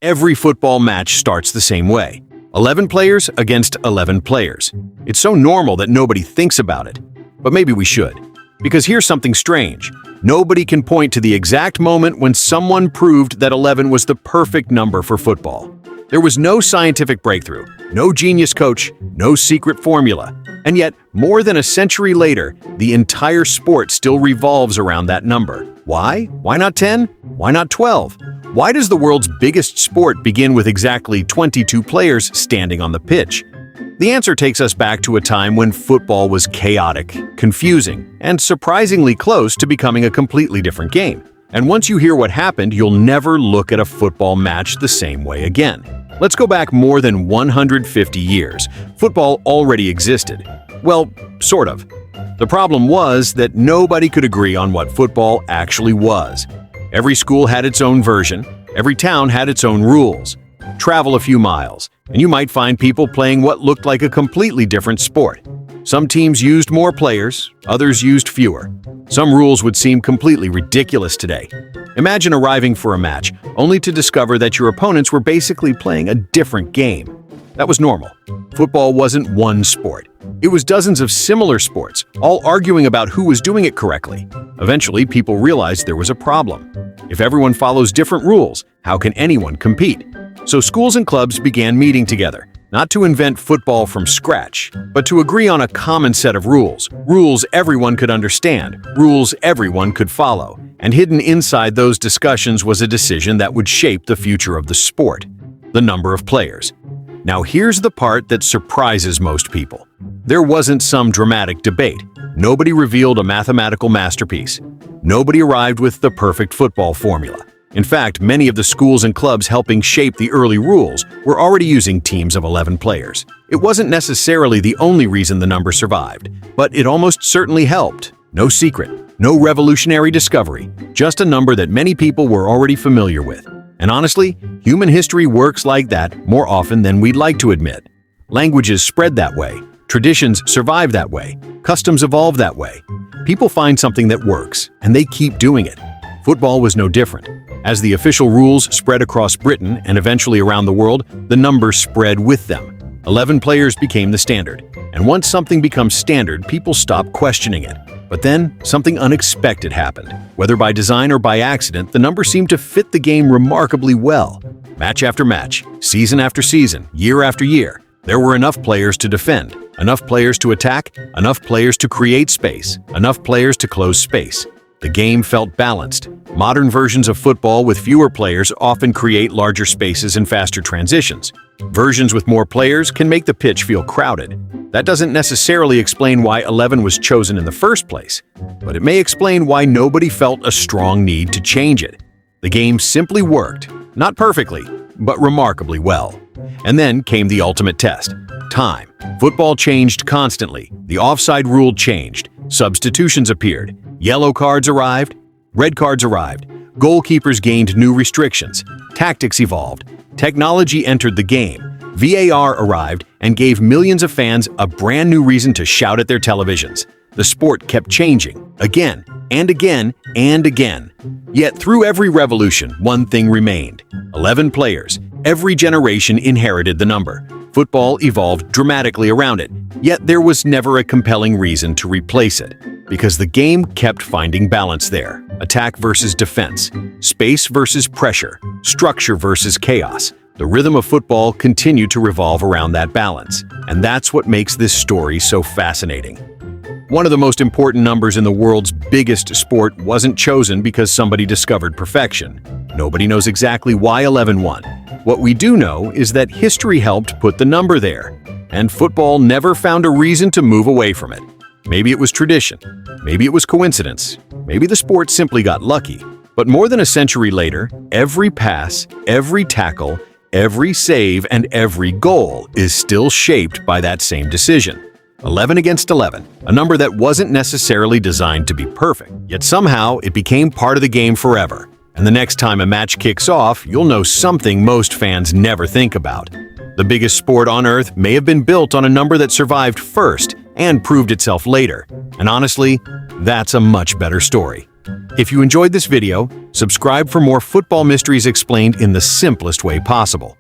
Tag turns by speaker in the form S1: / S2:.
S1: Every football match starts the same way. 11 players against 11 players. It's so normal that nobody thinks about it. But maybe we should. Because here's something strange. Nobody can point to the exact moment when someone proved that 11 was the perfect number for football. There was no scientific breakthrough, no genius coach, no secret formula. And yet, more than a century later, the entire sport still revolves around that number. Why? Why not 10? Why not 12? Why does the world's biggest sport begin with exactly 22 players standing on the pitch? The answer takes us back to a time when football was chaotic, confusing, and surprisingly close to becoming a completely different game. And once you hear what happened, you'll never look at a football match the same way again. Let's go back more than 150 years. Football already existed. Well, sort of. The problem was that nobody could agree on what football actually was. Every school had its own version. Every town had its own rules. Travel a few miles, and you might find people playing what looked like a completely different sport. Some teams used more players, others used fewer. Some rules would seem completely ridiculous today. Imagine arriving for a match, only to discover that your opponents were basically playing a different game. That was normal. Football wasn't one sport. It was dozens of similar sports, all arguing about who was doing it correctly. Eventually, people realized there was a problem. If everyone follows different rules, how can anyone compete? So schools and clubs began meeting together, not to invent football from scratch, but to agree on a common set of rules. Rules everyone could understand, rules everyone could follow. And hidden inside those discussions was a decision that would shape the future of the sport: the number of players. Now here's the part that surprises most people. There wasn't some dramatic debate. Nobody revealed a mathematical masterpiece. Nobody arrived with the perfect football formula. In fact, many of the schools and clubs helping shape the early rules were already using teams of 11 players. It wasn't necessarily the only reason the number survived, but it almost certainly helped. No secret, no revolutionary discovery, just a number that many people were already familiar with. And honestly, human history works like that more often than we'd like to admit. Languages spread that way. Traditions survive that way. Customs evolve that way. People find something that works, and they keep doing it. Football was no different. As the official rules spread across Britain and eventually around the world, the numbers spread with them. 11 players became the standard. And once something becomes standard, people stop questioning it. But then, something unexpected happened. Whether by design or by accident, the number seemed to fit the game remarkably well. Match after match, season after season, year after year, there were enough players to defend, enough players to attack, enough players to create space, enough players to close space. The game felt balanced. Modern versions of football with fewer players often create larger spaces and faster transitions. Versions with more players can make the pitch feel crowded. That doesn't necessarily explain why 11 was chosen in the first place, but it may explain why nobody felt a strong need to change it. The game simply worked, not perfectly, but remarkably well. And then came the ultimate test: time. Football changed constantly. The offside rule changed. Substitutions appeared. Yellow cards arrived. Red cards arrived. Goalkeepers gained new restrictions. Tactics evolved. Technology entered the game. VAR arrived and gave millions of fans a brand new reason to shout at their televisions. The sport kept changing, again and again and again. Yet through every revolution, one thing remained: 11 players. Every generation inherited the number. Football evolved dramatically around it, yet there was never a compelling reason to replace it. Because the game kept finding balance there. Attack versus defense, space versus pressure, structure versus chaos. The rhythm of football continued to revolve around that balance. And that's what makes this story so fascinating. One of the most important numbers in the world's biggest sport wasn't chosen because somebody discovered perfection. Nobody knows exactly why 11 won. What we do know is that history helped put the number there. And football never found a reason to move away from it. Maybe it was tradition. Maybe it was coincidence. Maybe the sport simply got lucky. But more than a century later, every pass, every tackle, every save, and every goal is still shaped by that same decision. 11 against 11, a number that wasn't necessarily designed to be perfect. Yet somehow it became part of the game forever. And the next time a match kicks off, you'll know something most fans never think about. The biggest sport on earth may have been built on a number that survived first and proved itself later. And honestly, that's a much better story. If you enjoyed this video, subscribe for more football mysteries explained in the simplest way possible.